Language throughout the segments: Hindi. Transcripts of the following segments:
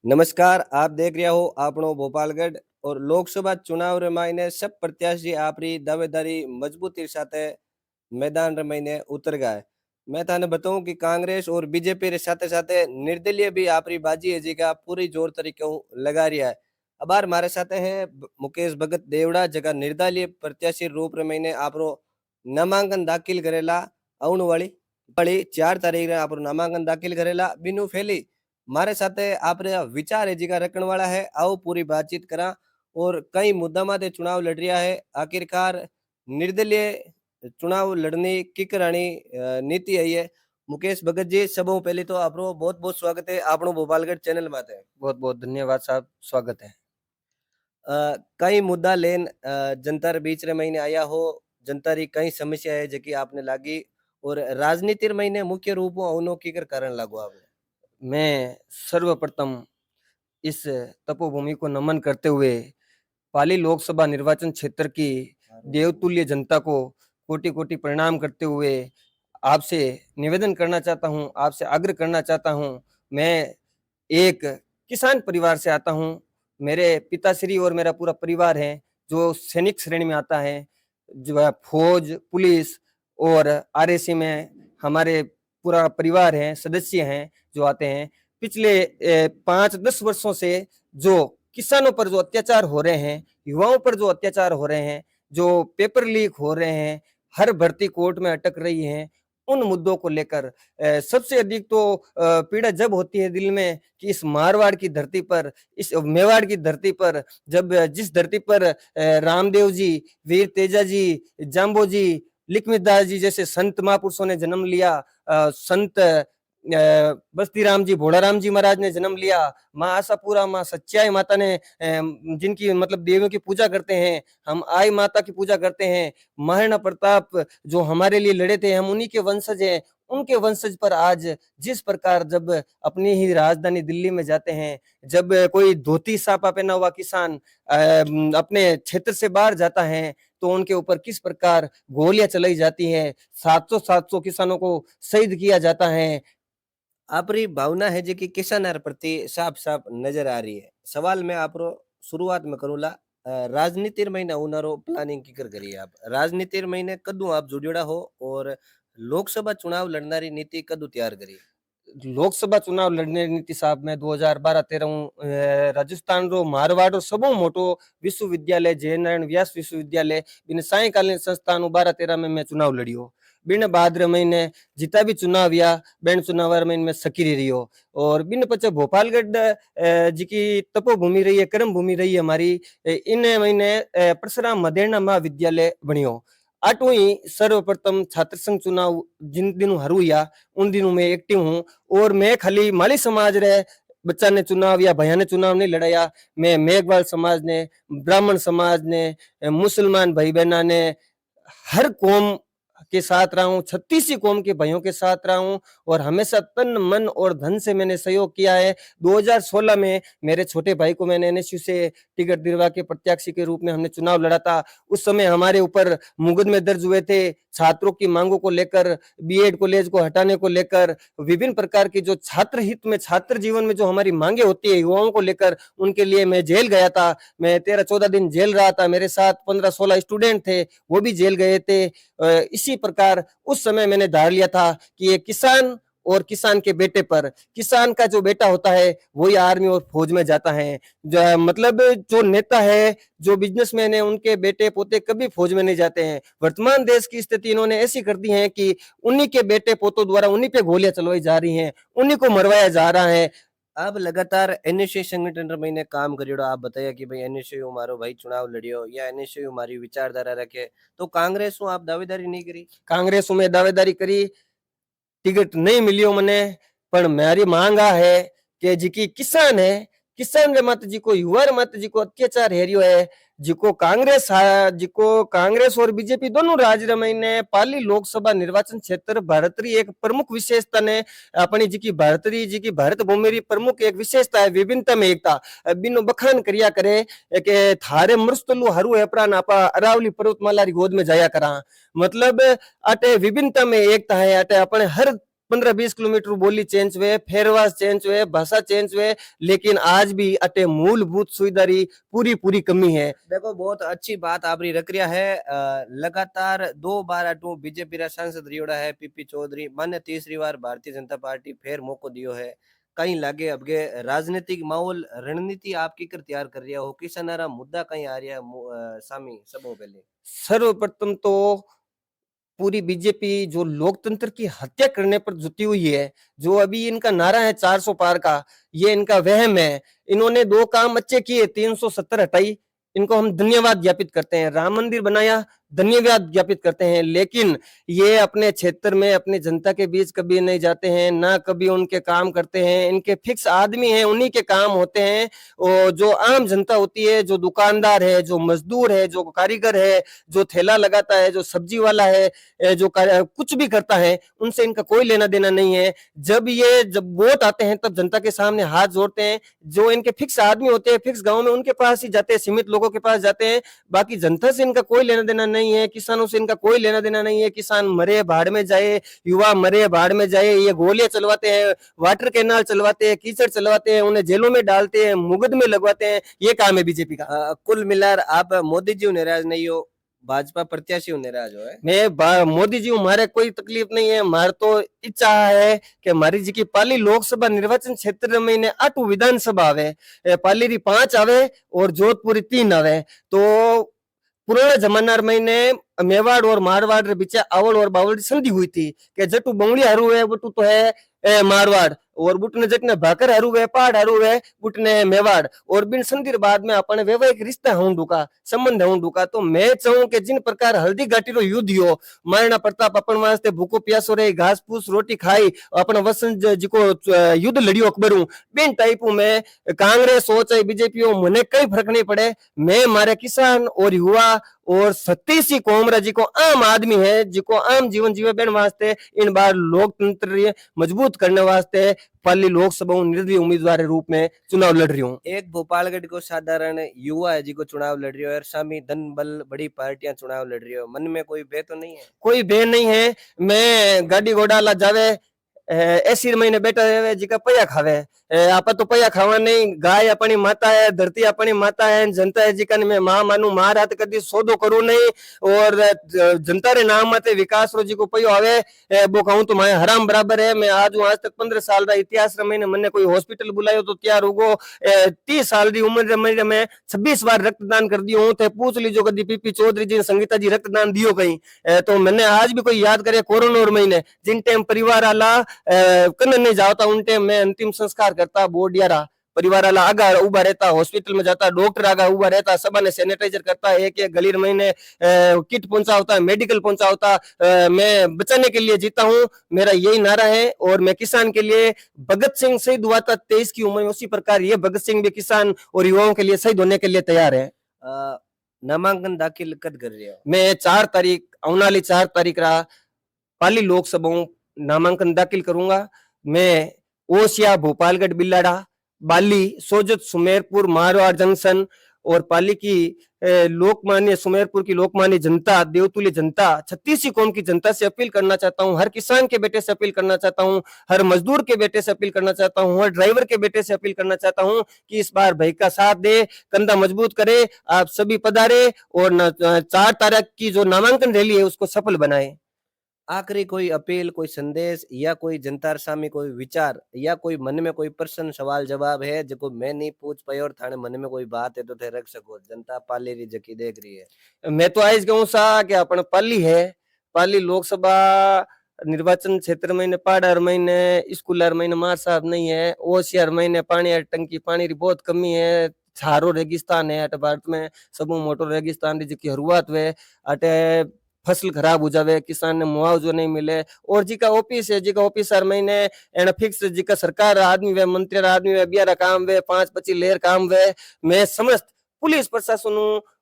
नमस्कार, आप देख रहे हो आपनो भोपालगढ़ और लोकसभा चुनाव रे मायने सब प्रत्याशी आपरी दावेदारी मजबूती साथे मैदान रे मायने उतर गया है। मैं थाने बताऊं कि कांग्रेस और बीजेपी रे साथे साथे निर्दलीय भी आपरी बाजी है जी का पूरी जोर तरीके ऊ लगा रिया है। अब बार हमारे साथे हैं मुकेश भगत देवड़ा जगह निर्दलीय प्रत्याशी रूप रे मायने आपरो नामांकन दाखिल करेला आउन वाली 4 तारीख रे आपरो नामांकन दाखिल करेला बिनु फैली मारे साथे आपरे विचार है जीका रखने वाला है आओ पूरी बातचीत करा और कई मुद्दा माते चुनाव लड़ रिया है आखिरकार निर्दलीय चुनाव लड़ने की करानी नीति है ये मुकेश भगत जी सबों पहले तो आपरो बहुत बहुत स्वागत है आपनो भोपालगढ़ चैनल माते बहुत बहुत धन्यवाद साहब, स्वागत है। कई मुद्दा लेन जनता रे बीच रे महीने आया हो जनता री कई समस्या है जकी आपने लागी और राजनीति रे महीने मुख्य रूप में की कर कारण लागू आपने मैं सर्वप्रथम इस तपोभूमि को नमन करते हुए पाली लोकसभा निर्वाचन क्षेत्र की देवतुल्य जनता को कोटि-कोटि प्रणाम करते हुए आपसे निवेदन करना चाहता हूँ, आपसे आग्रह करना चाहता हूँ। मैं एक किसान परिवार से आता हूँ। मेरे पिताश्री और मेरा पूरा परिवार है, जो सैनिक श्रेणी में आता है, जो है फौज, पुलिस और आरएसी में हमारे पूरा परिवार है, सदस्य हैं जो आते हैं। पिछले 5-10 वर्षों से जो किसानों पर जो अत्याचार हो रहे हैं, युवाओं पर जो अत्याचार हो रहे हैं, जो पेपर लीक हो रहे हैं, हर भर्ती कोर्ट में अटक रही है, उन मुद्दों को लेकर सबसे अधिक तो पीड़ा जब होती है दिल में कि इस मारवाड़ की धरती पर, इस मेवाड़ की धरती पर जब जिस धरती पर रामदेव जी, वीर तेजा जी, जाम्बो जी, लिखमितदास जी जैसे संत महापुरुषों ने जन्म लिया, संत बस्ती राम जी, भोला राम जी महाराज ने जन्म लिया, माँ आशापुरा, माँ सच्चाई माता ने जिनकी मतलब देवियों की पूजा करते हैं, हम आई माता की पूजा करते हैं, महाराणा प्रताप जो हमारे लिए लड़े थे, हम उन्हीं के वंशज हैं। उनके वंशज पर आज जिस प्रकार जब अपनी ही राजधानी दिल्ली में जाते हैं, जब कोई धोती साफा पहना हुआ किसान अपने क्षेत्र से बाहर जाता है, तो उनके ऊपर किस प्रकार गोलियां चलाई जाती हैं, 700 किसानों को शहीद किया जाता है। आपरी भावना है जो कि किसान प्रति साफ साफ नजर आ रही है सवाल मैं आपरो शुरुआत में करूला राजनीति महीना उनारो प्लानिंग की कर करिए आप राजनीति महीने कदू आप जुड़ेड़ा हो और लोकसभा चुनाव लड़नारी नीति कदू तैयार करी लोकसभा चुनाव लड़ने नीति साहब में 2012-13 राजस्थान रो मारवाड़ रो सबो मोटो विश्वविद्यालय जयनारायण व्यास विश्वविद्यालय बिन सायकालीन संस्थान 12-13 में मैं चुनाव लड़ियो। बिन भाद्र महीने जिता भी चुनाव या बैन चुनाव में सक्रिय रहियो और बिन पचे भोपालगढ़ जी की तपोभूमि रही है, कर्म भूमि रही है हमारी। इन महीने परशुराम मदेरणा महाविद्यालय बनियो। 8वीं सर्वप्रथम छात्र संघ चुनाव जिन दिनों हरू या उन दिनों में एक्टिव हूँ और मैं खाली माली समाज रे बच्चा ने चुनाव या भैया ने चुनाव नहीं लड़ाया। मैं मेघवाल समाज ने, ब्राह्मण समाज ने, मुसलमान भाई बहना ने, हर कौम के साथ रहा हूँ, 36 कौम के भाइयों के साथ रहा हूँ और हमेशा तन मन और धन से मैंने सहयोग किया है। 2016 में मेरे छोटे भाई को मैंने एनएसयू से टिकट दिलवा के प्रत्याशी के रूप में हमने चुनाव लड़ा था। उस समय हमारे ऊपर मुकदमे दर्ज हुए थे छात्रों की मांगों को लेकर, बीएड कॉलेज को हटाने को लेकर, विभिन्न प्रकार की जो छात्र हित में, छात्र जीवन में जो हमारी मांगे होती है युवाओं को लेकर, उनके लिए मैं जेल गया था। मैं 13-14 दिन जेल रहा था। मेरे साथ 15-16 स्टूडेंट थे, वो भी जेल गए थे। इसी प्रकार उस समय मैंने धार लिया था कि ये किसान और किसान के बेटे पर, किसान का जो बेटा होता है वही आर्मी और फौज में जाता है। जो मतलब जो नेता है, जो बिजनेसमैन है, उनके बेटे पोते कभी फौज में नहीं जाते हैं। वर्तमान देश की स्थिति इन्होंने ऐसी कर दी है कि उन्हीं के बेटे पोतों द्वारा उन्हीं पे गोलियां चलवाई जा रही हैं, उन्हीं को मरवाया जा रहा है। आप लगातार एनएसयू संगठन रे महीने काम करियो आप बताया कि भाई एनएसयू मारो भाई चुनाव लड़ियो या एनएसयू हमारी विचारधारा रखे तो कांग्रेस हूँ आप दावेदारी नहीं करी कांग्रेस में दावेदारी करी, टिकट नहीं मिलियो मने, पर मेरी मांग आ है कि जी की किसान है, किसान रे मत जी को, युवा रे मत जी को अत्याचार हेरियो है, जिको कांग्रेस और बीजेपी दोनों राज्य में ने पाली लोकसभा निर्वाचन क्षेत्र भारतरी एक प्रमुख विशेषता ने अपनी जी की भारत भूमि री प्रमुख एक विशेषता है, विभिन्नता में एकता बिनो बखान करिया करे के थारे मृस्तलु हरु हेपरा नापा अरावली पर्वतमाला री गोद में जाया करा। मतलब अटे विभिन्नता में एकता है। अटे अपने हर 15-20 किलोमीटर बोली चेंज हुए, फेरवास चेंज हुए, भाषा चेंज हुए, लेकिन आज भी अटे मूलभूत सुविधा री पूरी पूरी कमी है। देखो बहुत अच्छी बात आपरी रख रिया है। लगातार 2 बार अटू बीजेपी रा सांसद रियोड़ा है पीपी चौधरी, माने तीसरी बार भारतीय जनता पार्टी फेर मौको दियो है। कहीं लागे अबगे राजनीतिक माहौल रणनीति आपकी कर तैयार कर रिया हो, किसानारा मुद्दा कहीं आ रिया सामी सबो पहले। सर्वप्रथम तो पूरी बीजेपी जो लोकतंत्र की हत्या करने पर जुटी हुई है, जो अभी इनका नारा है 400 पार का, ये इनका वहम है। इन्होंने 2 काम अच्छे किए, 370 हटाई, इनको हम धन्यवाद ज्ञापित करते हैं। राम मंदिर बनाया, धन्यवाद ज्ञापित करते हैं। लेकिन ये अपने क्षेत्र में अपनी जनता के बीच कभी नहीं जाते हैं, ना कभी उनके काम करते हैं। इनके फिक्स आदमी हैं, उन्हीं के काम होते हैं। और जो आम जनता होती है, जो दुकानदार है, जो मजदूर है, जो कारीगर है, जो ठेला लगाता है, जो सब्जी वाला है, जो कुछ भी करता है, उनसे इनका कोई लेना देना नहीं है। जब वोट आते हैं तब जनता के सामने हाथ जोड़ते हैं। जो इनके फिक्स आदमी होते हैं, फिक्स गांव में उनके पास ही जाते हैं, सीमित लोगों के पास जाते हैं। बाकी जनता से इनका कोई लेना देना नहीं है, किसानों से इनका कोई लेना देना नहीं है। किसान मरे भाड़ में जाए, युवा मरे भाड़ में जाए, ये गोलियां चलवाते हैं, वाटर कैनाल चलवाते हैं, कीचड़ चलवाते हैं, उन्हें जेलों में डालते हैं, मुकदमे लगवाते हैं। ये काम है बीजेपी का। कुल मिलाकर आप मोदी जी नाराज नहीं हो, भाजपा प्रत्याशी नाराज हो है। मैं मोदी जी हमारे कोई तकलीफ नहीं है। हमारे तो इच्छा है कि हमारी जी की पाली लोकसभा निर्वाचन क्षेत्र में ने 8 विधानसभा आवे, पाली री 5 आवे और जोधपुरी 3 आवे। तो पुराने जमाना में ने मेवाड़ और मारवाड़ रे बीच आवड़ और बावड़ संधि हुई थी कि जटू बंगली हरू है बटू तो है मारवाड़, और बुटने जटने भाकर हरू है पहाड़ हरू है बुटने मेवाड़। और बिन संधि बाद में अपन वैवाहिक रिश्ता होंडू का संबंध होंडू का। तो मैं चाहूं कि जिन प्रकार हल्दी घाटी रो युद्ध हो, महाराणा प्रताप अपन वास्ते भूखो प्यासो रही, घास फूस रोटी खाई, अपन वसंत जी को युद्ध लड़ियो अकबरू, बिन टाइप में कांग्रेस हो चाहे बीजेपी हो, मुझे कई फर्क नहीं पड़े। मैं मारे किसान और युवा और सतीसी कोमरा जी को आम आदमी है, जिको आम जीवन जीवे बेन वास्ते इन बार लोकतंत्र मजबूत करने वास्ते पाली लोकसभा निर्दलीय उम्मीदवार के रूप में चुनाव लड़ रही हूँ। एक भोपालगढ़ को साधारण युवा है जी को चुनाव लड़ रही हो और सामी धन बल बड़ी पार्टियां चुनाव लड़ रही हो, मन में कोई भय तो नहीं है? कोई भय नहीं है। मैं गाड़ी घोड़ा ला जावे, ऐसी महीने बैठा रहे जिका पैया खावे। आप तो पैया खावा नहीं, गाय अपनी माता है, धरती अपनी माता है, जनता है जिका मैं मां मानू, मां रात कदी सौदो करू नहीं। और जनता रे नाम मते विकास रो जी को पैयो आवे वो कहूं तो मैं हराम बराबर है। मैं आज हूं, आज तक 15 साल रा इतिहास रे मैंने मने कोई हॉस्पिटल बुलायो तो त्यार होगो। 30 साल री उम्र रे मेरे में 26 बार रक्तदान कर दियो हूं। ते पूछ लीजो कदी पीपी चौधरी जी संगीता जी रक्तदान दियो कहीं। तो मैंने आज भी कोई याद करे कोरोना और महीने जिन टाइम परिवार आला कन्न नहीं जाता उन टाइम मैं अंतिम संस्कार करता, बोर्डियारा परिवार वाला आगा उबा रहता, हॉस्पिटल में जाता, डॉक्टर आगा उबा रहता, सब ने सैनिटाइजर करता, एक एक गली महीने किट पहुंचा होता, मेडिकल पहुंचा होता। मैं बचाने के लिए जीता हूं, मेरा यही नारा है। और मैं किसान के लिए भगत सिंह शहीद हुआ था 23 की उम्र में, उसी प्रकार ये भगत सिंह भी किसान और युवाओं के लिए शहीद होने के लिए तैयार है। नामांकन दाखिल कद कर रहे हो? मैं 4 तारीख औनाली 4 तारीख रा पाली लोकसभा नामांकन दाखिल करूंगा। मैं ओसिया, भोपालगढ़, बिल्लाड़ा, बाली, सोजत, सुमेरपुर, मारवाड़ जंक्शन और पाली की लोकमान्य सुमेरपुर की लोकमान्य जनता, देवतुल्य जनता, छत्तीसी कौम की जनता से अपील करना चाहता हूं, हर किसान के बेटे से अपील करना चाहता हूं, हर मजदूर के बेटे से अपील करना चाहता हूं, हर ड्राइवर के बेटे से अपील करना चाहता हूं कि इस बार भाई का साथ दे, कंधा मजबूत करे, आप सभी पधारे और 4 तारीख की जो नामांकन रैली है उसको सफल बनाए। आखिरी कोई अपील, कोई संदेश या कोई जनता सामी कोई विचार या कोई मन में कोई प्रश्न सवाल जवाब है जो मैं नहीं पूछ पाई और थाने मन में कोई बात है तो थे रख सको, जनता पाली री जकी देख रही है? मैं तो आज कहूँ सा कि अपन पाली है, पाली लोकसभा निर्वाचन क्षेत्र में पहाड़ महीने स्कूल महीने मार साहब नहीं है, ओसियार महीने पानी टंकी पानी की बहुत कमी है, छारो रेगिस्तान है अटे भारत में सबू मोटो रेगिस्तान की जिकी शुरुआत हुए अटे फसल खराब हो जावे, किसान ने मुआवजो नहीं मिले। और जी का ऑफिस है, जी का ऑफिसर महीने एना फिक्स जी का सरकार आदमी वे मंत्री आदमी वे बियारा काम वे 5-25 लेर काम वे। मैं समस्त पुलिस प्रशासन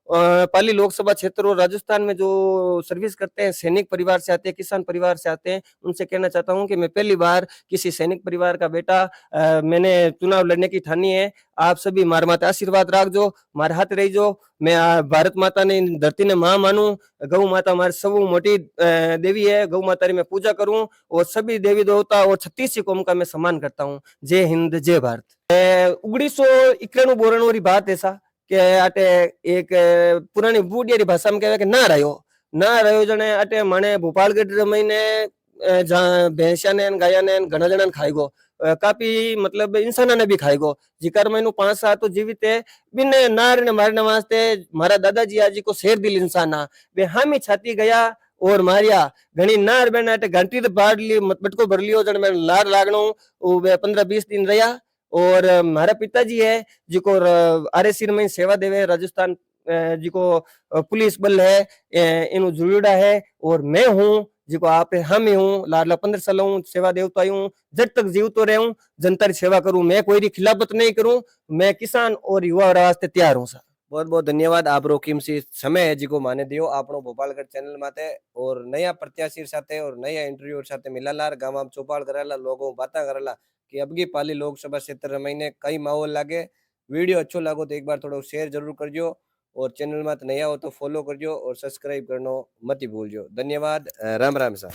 पाली लोकसभा क्षेत्र और राजस्थान में जो सर्विस करते हैं, सैनिक परिवार से आते हैं, किसान परिवार से आते हैं, उनसे कहना चाहता हूँ कि मैं पहली बार किसी सैनिक परिवार का बेटा मैंने चुनाव लड़ने की ठानी है। आप सभी मार माते आशीर्वाद राखजो, मारे हाथ रहीजो। मैं भारत माता ने इन धरती ने मां मानूं। गौ माता मारी सबू मोटी देवी है। गौ माता री मैं पूजा करूं और सभी देवी देवता और 36 कौम का मैं सम्मान करता हूं। जय हिंद, जय भारत। 1991 बोरण वाली बात ऐसा के आटे एक पुरानी बूढ़ियारी भाषा में कहवे के ना रह्यो जने आटे माने भोपालगढ़ महीने भैंसा ने गाया ने घना जणा खाई गो। काफी मतलब इंसाना ने भी खाई गो। जिकर मैनू 5 साल तो जीवित है बिने नार ने मारने वास्ते मारा दादाजी आज को शेर दिल इंसान आ वे हामी छाती गया और मारिया घणी नार बेन आटे घंटी तो बाढ़ ली मटको भर लियो जण मैं लार लागणो वे 15-20 दिन रहा। और मारा पिताजी है जिको आरएसी में सेवा देवे राजस्थान जिको पुलिस बल है इनु जुड़ेड़ा है। और मैं हूँ जिको आप हम ही हूँ लाडला 15 साल हूँ सेवा देवता हूँ जब तक जीवतो रहूं जनता की सेवा करूं। मैं कोई खिलाफत नहीं करूं। मैं किसान और युवा वास्ते तैयार हूँ। बहुत बहुत धन्यवाद आपरो कीमती समय है जिको माने दियो आपनो भोपालगढ़ चैनल माते और नया प्रत्याशी साथे और नया इंटरव्यू साथे मिलालार गांव में चौपाल करेला लोगों बातें करेला कि अब की पाली लोकसभा क्षेत्र महीने कई माहौल लागे। वीडियो अच्छो लागो तो एक बार थोड़ो शेयर जरूर करजो और चैनल में नया हो तो फॉलो करजो और सब्सक्राइब करनो मत भूलजो। धन्यवाद। राम राम सा।